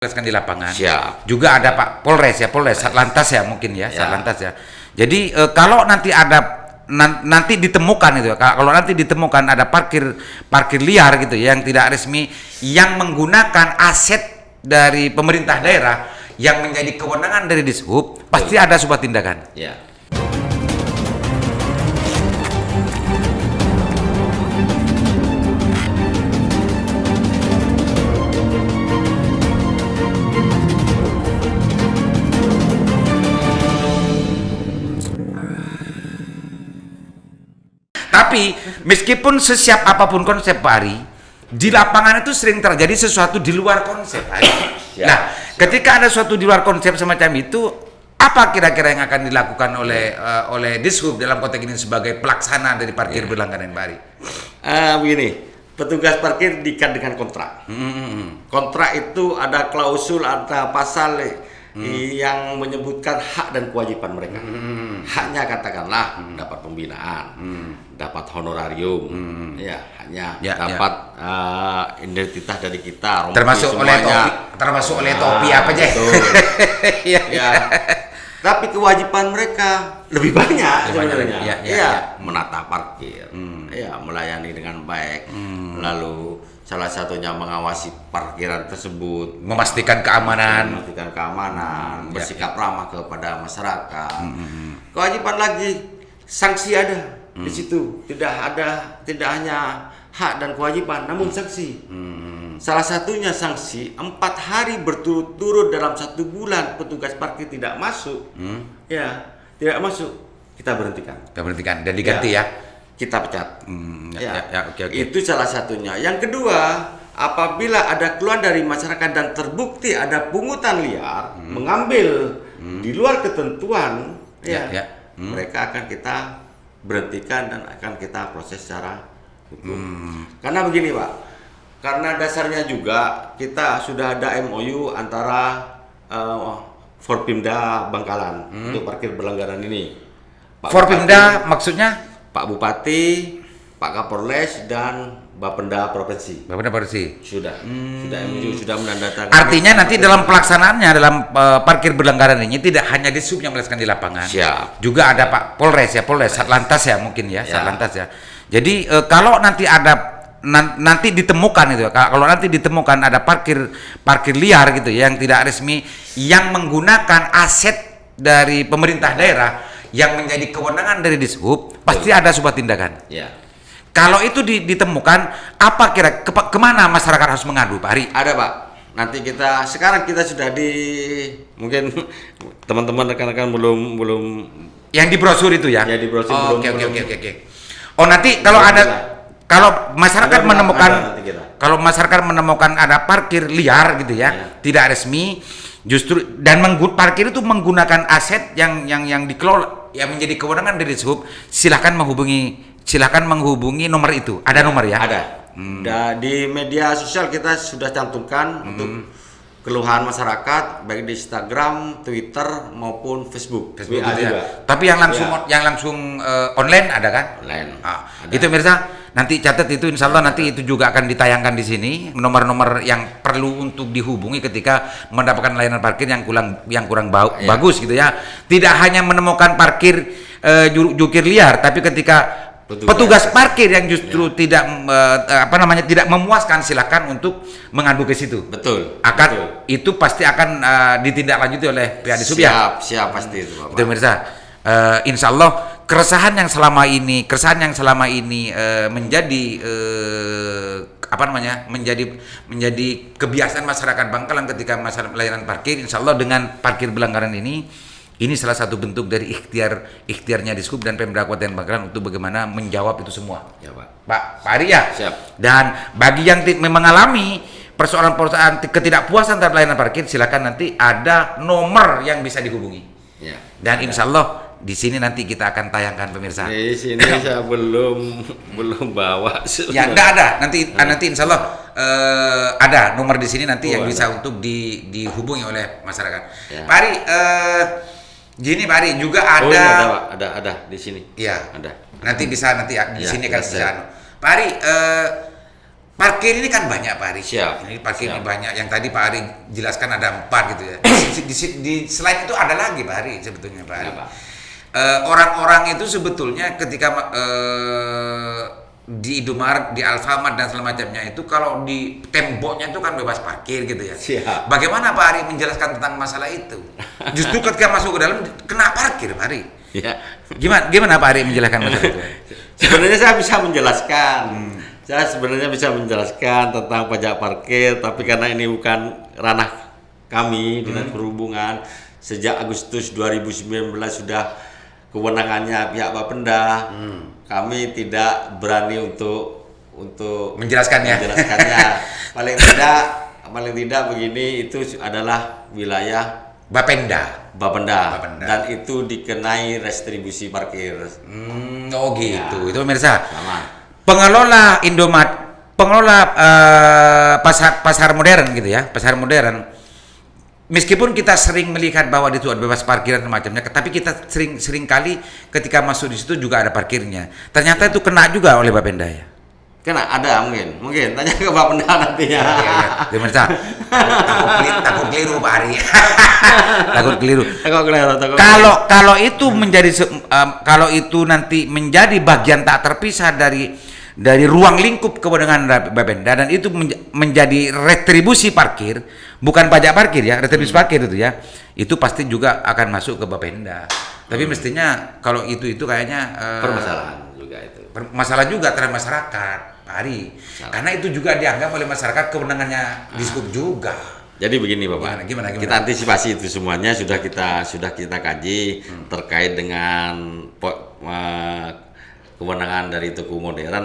Kan di lapangan. Siap. Juga ada Pak Polres ya, Satlantas ya mungkin ya, Satlantas ya. Jadi kalau nanti ada nanti ditemukan itu, kalau nanti ditemukan ada parkir liar gitu ya, yang tidak resmi yang menggunakan aset dari pemerintah daerah yang menjadi kewenangan dari Dishub, pasti ada sebuah tindakan. Ya. Tapi meskipun sesiap apapun konsep Pak Ari, di lapangan itu sering terjadi sesuatu di luar konsep Pak Ari. Nah, ketika ada sesuatu di luar konsep semacam itu, apa kira-kira yang akan dilakukan oleh Dishub dalam konteks ini sebagai pelaksana dari parkir berlangganan Pak Ari? Begini, petugas parkir diikat dengan kontrak. Kontrak itu ada klausul, ada pasal yang menyebutkan hak dan kewajiban mereka. Haknya katakanlah dapat pembinaan, dapat honorarium, ya haknya dapat identitas dari kita, termasuk oleh topi apa aja. Ya. Tapi kewajiban mereka lebih banyak sebenarnya. Menata parkir, melayani dengan baik, lalu salah satunya mengawasi parkiran tersebut, memastikan keamanan, bersikap ramah kepada masyarakat. Kewajiban lagi, sanksi ada di situ. Tidak hanya hak dan kewajiban, namun sanksi. Salah satunya sanksi 4 hari berturut-turut dalam 1 bulan petugas parkir tidak masuk, tidak masuk, kita berhentikan dan diganti kita pecat. Okay. Itu salah satunya. Yang kedua, apabila ada keluhan dari masyarakat dan terbukti ada pungutan liar, mengambil di luar ketentuan, mereka akan kita berhentikan dan akan kita proses secara hukum. Karena begini Pak, karena dasarnya juga kita sudah ada MOU antara Forpimda Bangkalan untuk parkir berlangganan ini. Forpimda maksudnya? Pak Bupati, Pak Kapolres, dan Bapenda Provinsi. Sudah MOU, sudah menandatangani. Artinya nanti dalam pelaksanaannya dalam parkir berlangganan ini tidak hanya Dishub yang melaksanakan di lapangan. Siap. Juga ada Pak Polres ya, Satlantas ya mungkin ya, Satlantas ya. Jadi kalau nanti ada nanti ditemukan itu, kalau nanti ditemukan ada parkir liar gitu ya, yang tidak resmi yang menggunakan aset dari pemerintah daerah yang menjadi kewenangan dari Dishub, pasti ada sebuah tindakan. Kalau itu ditemukan, apa kemana masyarakat harus mengadu, Pak Ari? Ada Pak. Nanti sekarang kita sudah mungkin teman-teman rekan-rekan belum yang di brosur itu ya? Ya di brosur Oke. Oh nanti kalau masyarakat menemukan ada parkir liar gitu ya, tidak resmi, justru dan parkir itu menggunakan aset yang dikelola yang menjadi kewenangan dari Dishub, silakan menghubungi nomor itu. Ada nomor ya? Ada. Di media sosial kita sudah cantumkan untuk keluhan masyarakat baik di Instagram, Twitter maupun Facebook. Ya. Tapi yang langsung online ada kan? Online. Itu Mirza, nanti catat itu, insya Allah nanti itu juga akan ditayangkan di sini nomor-nomor yang perlu untuk dihubungi ketika mendapatkan layanan parkir yang kurang bagus gitu ya. Tidak hanya menemukan parkir jukir liar, tapi ketika petugas parkir yang justru tidak memuaskan, silakan untuk mengadu ke situ. Betul. Itu pasti akan ditindaklanjuti oleh pihak Dishub ya. Siap pasti itu Bapak. Itu Mirza. Insya Allah keresahan yang selama ini menjadi kebiasaan masyarakat Bangkalan ketika masalah layanan parkir, insya Allah dengan parkir berlangganan ini salah satu bentuk dari ikhtiarnya Dishub dan Pemda Kabupaten Bangkalan untuk bagaimana menjawab itu semua. Ya Pak. Pak Ari ya. Siap. Dan bagi yang mengalami persoalan ketidakpuasan terhadap layanan parkir, silakan nanti ada nomor yang bisa dihubungi. Dan insya Allah di sini nanti kita akan tayangkan pemirsa. Di sini saya belum bawa. Ya enggak ada. Nanti insya Allah ada nomor di sini nanti yang bisa untuk dihubungi oleh masyarakat. Pak Ari, gini Pak Ari juga ada. Ada di sini. Iya. Ada. Nanti di sini kan bisa. Pak Ari, parkir ini kan banyak Pak Ari. Siap. Ini parkir ini Siap. banyak. Yang tadi Pak Ari jelaskan ada 4 gitu ya. Selain itu ada lagi Pak Ari sebetulnya Pak Ari. Apa? Orang-orang itu sebetulnya ketika di Indomaret, di Alfamart dan segala macamnya itu kalau di temboknya itu kan bebas parkir gitu ya. Siap. Bagaimana Pak Ari menjelaskan tentang masalah itu? Justru ketika masuk ke dalam kena parkir Pak Ari. Ya. Gimana Pak Ari menjelaskan masalah itu? Sebenarnya saya bisa menjelaskan. Saya sebenarnya bisa menjelaskan tentang pajak parkir, tapi karena ini bukan ranah kami Dinas Perhubungan, sejak Agustus 2019 sudah kewenangannya pihak Bapenda. Kami tidak berani untuk Menjelaskannya. Paling tidak begini, itu adalah wilayah Bapenda. Bapenda. Bapenda. Dan itu dikenai restribusi parkir. Oh gitu. Itu pemirsa. Sama. Pengelola Indomaret, pasar modern gitu ya, pasar modern. Meskipun kita sering melihat bahwa itu ada bebas parkir dan macamnya, tapi kita sering kali ketika masuk di situ juga ada parkirnya. Ternyata itu kena juga oleh Bapenda ya. Kena ada mungkin tanya ke Bapenda nantinya. Iya. Pemirsa, takut keliru Pak Ari. Takut keliru. Kalau itu kalau itu nanti menjadi bagian tak terpisah dari ruang lingkup kewenangan Bapenda dan itu menjadi retribusi parkir, bukan pajak parkir ya, retribusi parkir itu ya, itu pasti juga akan masuk ke Bapenda. Tapi mestinya kalau itu kayaknya permasalahan juga itu. Masalah juga terhadap masyarakat, Pak Ari. Karena itu juga dianggap oleh masyarakat kewenangannya Dishub juga. Jadi begini Bapak, Gimana? Kita antisipasi itu semuanya sudah kita kaji terkait dengan kewenangan dari toko modern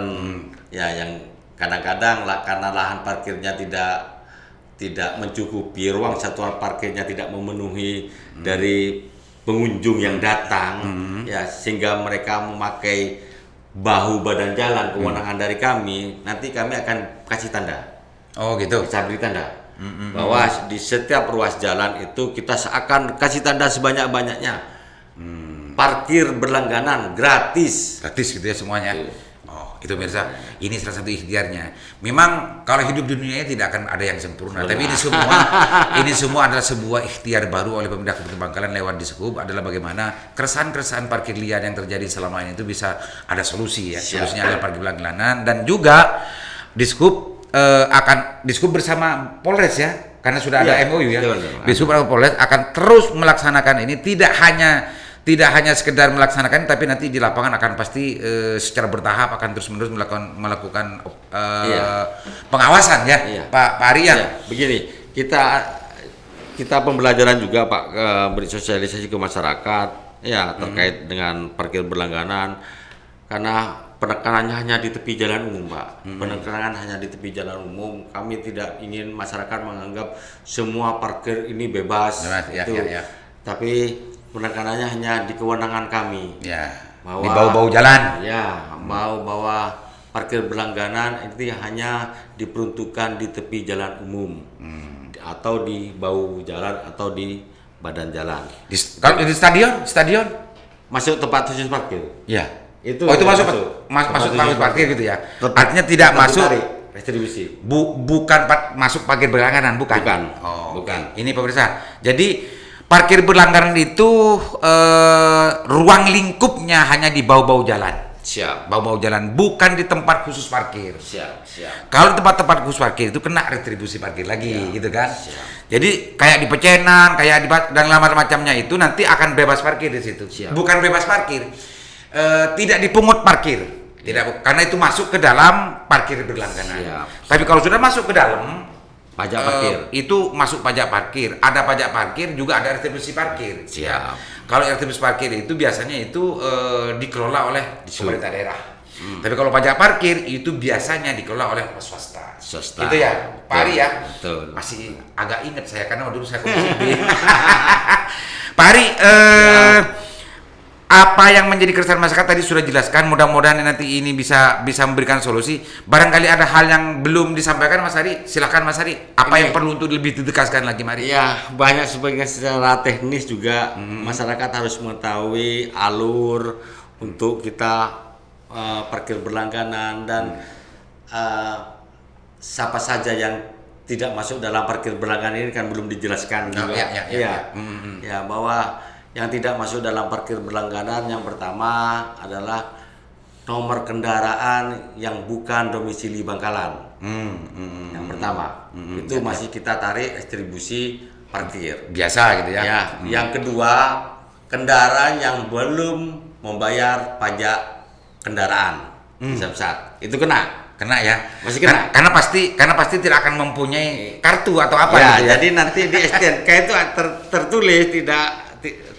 ya, yang kadang-kadang karena lahan parkirnya tidak mencukupi, ruang satuan parkirnya tidak memenuhi dari pengunjung yang datang ya, sehingga mereka memakai bahu badan jalan kewenangan dari kami. Nanti kami akan kasih tanda. Oh gitu. Bisa beri tanda bahwa di setiap ruas jalan itu kita akan kasih tanda sebanyak-banyaknya. Parkir berlangganan gratis gitu ya semuanya. Oh, itu pemirsa. Ini salah satu ikhtiarnya. Memang kalau hidup di dunia ini tidak akan ada yang sempurna, tapi ini semua adalah sebuah ikhtiar baru oleh Pemerintah Kabupaten Bangkalan lewat Dishub, adalah bagaimana keresahan-keresahan parkir liar yang terjadi selama ini itu bisa ada solusi ya. Solusinya adalah parkir berlangganan, dan juga Dishub Dishub bersama Polres ya, karena sudah ada MOU ya. Dishub bersama Polres akan terus melaksanakan ini, tidak hanya sekedar melaksanakan, tapi nanti di lapangan akan pasti secara bertahap akan terus-menerus melakukan pengawasan ya, Pak Ari ya. Begini, kita pembelajaran juga Pak, beri sosialisasi ke masyarakat ya terkait dengan parkir berlangganan, karena penekanannya hanya di tepi jalan umum Pak. Penekanan hanya di tepi jalan umum. Kami tidak ingin masyarakat menganggap semua parkir ini bebas. Tapi penekanannya hanya di kewenangan kami. Ya. Di bau-bau jalan. Ya, bahwa parkir berlangganan itu hanya diperuntukkan di tepi jalan umum, atau di bau jalan atau di badan jalan. Kalau di stadion masuk tempat khusus parkir. Ya. Itu masuk tempat parkir gitu ya. Artinya tidak masuk restribusi. Bukan masuk parkir berlangganan, bukan. Bukan. Ini pemirsa. Jadi parkir berlangganan itu ruang lingkupnya hanya di bau-bau jalan. Siap. Bau-bau jalan, bukan di tempat khusus parkir. Siap. Kalau tempat-tempat khusus parkir itu kena retribusi parkir lagi, gitu kan? Siap. Jadi kayak di Pecenan, dan macamnya itu nanti akan bebas parkir di situ. Siap. Bukan bebas parkir, tidak dipungut parkir, karena itu masuk ke dalam parkir berlangganan. Siap. Tapi kalau sudah masuk ke dalam pajak parkir, itu masuk pajak parkir. Ada pajak parkir, juga ada retribusi parkir. Siap. Kalau retribusi parkir itu biasanya itu dikelola oleh pemerintah daerah. Tapi kalau pajak parkir itu biasanya dikelola oleh swasta. Itu ya, Pak Ari ya. Betul. Masih agak ingat saya karena dulu saya komisi B. Pak Ari, apa yang menjadi keresahan masyarakat tadi sudah jelaskan. Mudah-mudahan nanti ini bisa memberikan solusi. Barangkali ada hal yang belum disampaikan Mas Ari, silakan Mas Ari. Apa yang perlu untuk lebih ditegaskan lagi, Mari? Ya, banyak sebagian secara teknis juga masyarakat harus mengetahui alur untuk kita parkir berlangganan, dan siapa saja yang tidak masuk dalam parkir berlangganan ini kan belum dijelaskan juga. Ya, bahwa yang tidak masuk dalam parkir berlangganan yang pertama adalah nomor kendaraan yang bukan domisili Bangkalan. Yang pertama itu masih kita tarik distribusi parkir biasa gitu ya. Yang kedua, kendaraan yang belum membayar pajak kendaraan Samsat itu kena ya, masih kena. Karena pasti tidak akan mempunyai kartu atau apa ya, gitu ya. Jadi nanti di STNK itu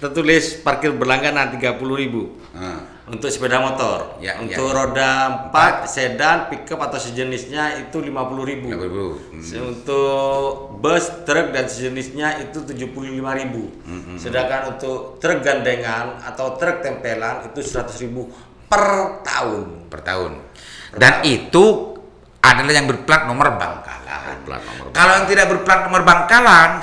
tertulis parkir berlangganan 30.000 untuk sepeda motor. Untuk roda 4 sedan, pickup atau sejenisnya itu 50.000. Untuk bus, truk dan sejenisnya itu 75.000. Sedangkan untuk truk gandengan atau truk tempelan itu 100.000 per tahun. Dan itu adalah yang berplat nomor Bangkalan. Kalau yang tidak berplat nomor Bangkalan,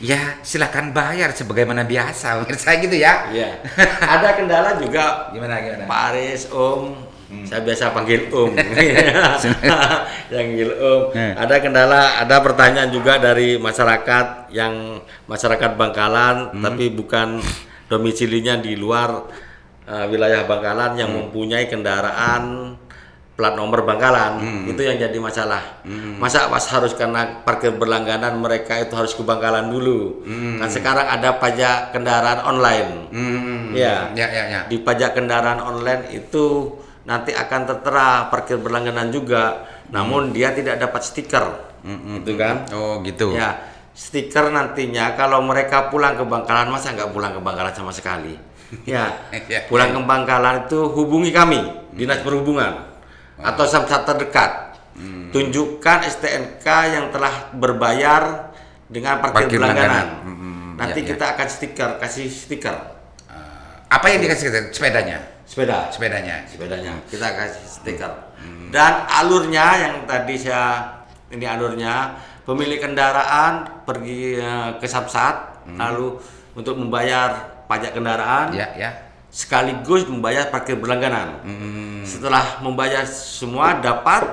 ya silakan bayar sebagaimana biasa, saya gitu ya. Iya. Ada kendala juga. Gimana? Pak Aris, Om. Saya biasa panggil Om. Yang panggil Om. Ada kendala, ada pertanyaan juga dari masyarakat Bangkalan, tapi bukan domisilinya di luar wilayah Bangkalan yang mempunyai kendaraan plat nomor Bangkalan. Itu yang jadi masalah. Masa harus karena parkir berlangganan mereka itu harus ke Bangkalan dulu. Kan sekarang ada pajak kendaraan online. Ya. Di pajak kendaraan online itu nanti akan tertera parkir berlangganan juga. Namun dia tidak dapat stiker. Gitu kan? Oh gitu. Ya, stiker nantinya kalau mereka pulang ke Bangkalan, masa nggak pulang ke Bangkalan sama sekali? Ya, pulang ke Bangkalan itu hubungi kami Dinas Perhubungan atau Samsat terdekat. Tunjukkan STNK yang telah berbayar dengan parkir berlangganan. Nanti kita akan kasih stiker. Apa yang dikasih sepedanya? Sepedanya kita kasih stiker. Dan alurnya yang tadi alurnya pemilik kendaraan pergi ke Samsat lalu untuk membayar pajak kendaraan, sekaligus membayar parkir berlangganan. Setelah membayar semua, dapat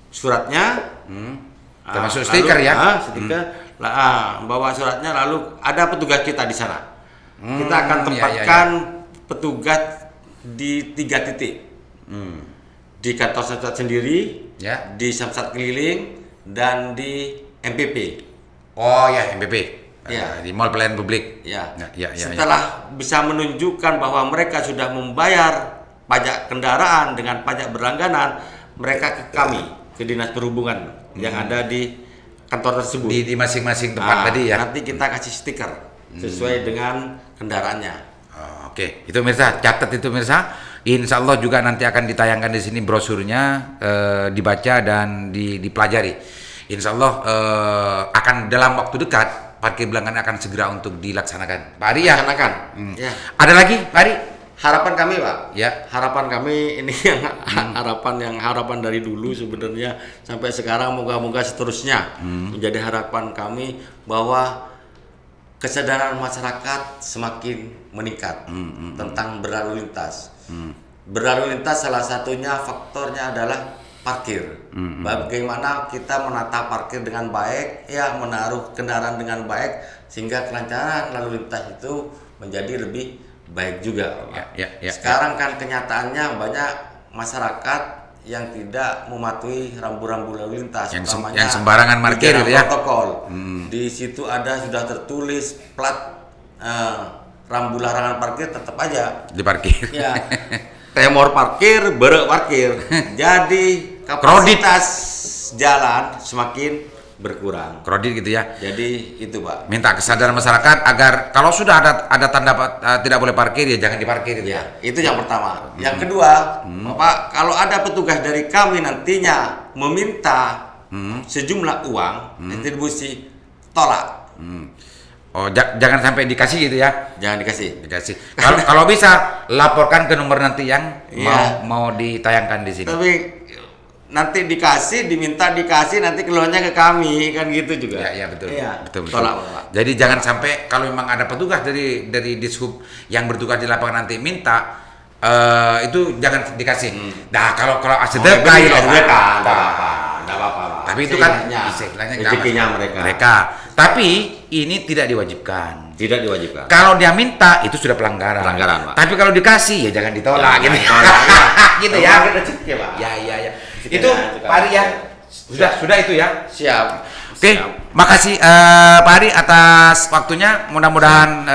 suratnya, termasuk stiker stiker, bawa suratnya, lalu ada petugas kita di sana. Kita akan tempatkan petugas di 3 titik, di kantor Samsat sendiri, di Samsat keliling, dan di MPP. MPP. Di Mall Pelayanan Publik. Setelah bisa menunjukkan bahwa mereka sudah membayar pajak kendaraan dengan pajak berlangganan, mereka ke kami, ke Dinas Perhubungan yang ada di kantor tersebut. Di masing-masing tempat tadi ya. Nanti kita kasih stiker sesuai dengan kendaraannya. Oke, itu Mirsa, catat itu Mirsa. Insya Allah juga nanti akan ditayangkan di sini brosurnya, dibaca dan dipelajari. Insya Allah akan dalam waktu dekat parkir belanggan akan segera untuk dilaksanakan. Pak Ari ya? Ada lagi, Pak Ari? Harapan kami, Pak. Ya. Harapan kami ini yang harapan dari dulu sebenarnya sampai sekarang, moga-moga seterusnya menjadi harapan kami bahwa kesadaran masyarakat semakin meningkat tentang berlalu lintas. Berlalu lintas salah satunya faktornya adalah parkir. Bagaimana kita menata parkir dengan baik, menaruh kendaraan dengan baik sehingga kelancaran lalu lintas itu menjadi lebih baik juga. Sekarang kan kenyataannya banyak masyarakat yang tidak mematuhi rambu-rambu lalu lintas, yang sembarangan parkir gitu ya. Protokol. Di situ sudah tertulis plat rambu larangan parkir, tetap aja diparkir. Tremor parkir, berek parkir. Jadi kapasitas jalan semakin berkurang. Kredit gitu ya. Jadi itu, Pak. Minta kesadaran masyarakat agar kalau sudah ada tanda tidak boleh parkir ya jangan diparkir gitu ya. Itu yang pertama. Yang kedua, Bapak, kalau ada petugas dari kami nantinya meminta sejumlah uang distribusi, tolak. Jangan sampai dikasih gitu ya. Jangan dikasih. Kalau bisa laporkan ke nomor nanti yang mau ditayangkan di sini. Tapi nanti diminta dikasih, nanti keluarnya ke kami, kan gitu juga. Iya, betul. Betul. Tolak, Pak. Jadi jangan sampai kalau memang ada petugas dari Dishub yang bertugas di lapangan nanti minta itu jangan dikasih. Nah, kalau sedekah sedekah itu enggak apa-apa. tapi itu kan istilahnya rezekinya mereka. Tapi ini tidak diwajibkan. Tidak diwajibkan. Kalau dia minta itu sudah pelanggaran. Pak. Tapi kalau dikasih ya jangan ditolak gitu. Gitu ya. Rezeki, Pak. Ya. Itu Pak Ari ya. Sudah itu ya. Siap. Oke, makasih Pak Ari atas waktunya. Mudah-mudahan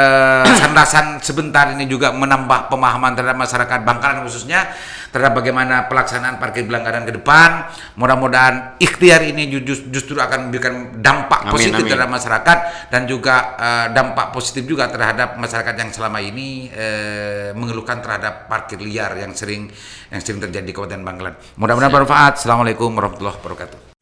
sandasan sebentar ini juga menambah pemahaman terhadap masyarakat Bangkalan khususnya terhadap bagaimana pelaksanaan parkir pelanggaran ke depan. Mudah-mudahan ikhtiar ini justru akan memberikan dampak positif terhadap masyarakat dan juga dampak positif juga terhadap masyarakat yang selama ini mengeluhkan terhadap parkir liar yang sering terjadi di Kabupaten Bangkalan. Mudah-mudahan bermanfaat. Assalamualaikum warahmatullahi wabarakatuh.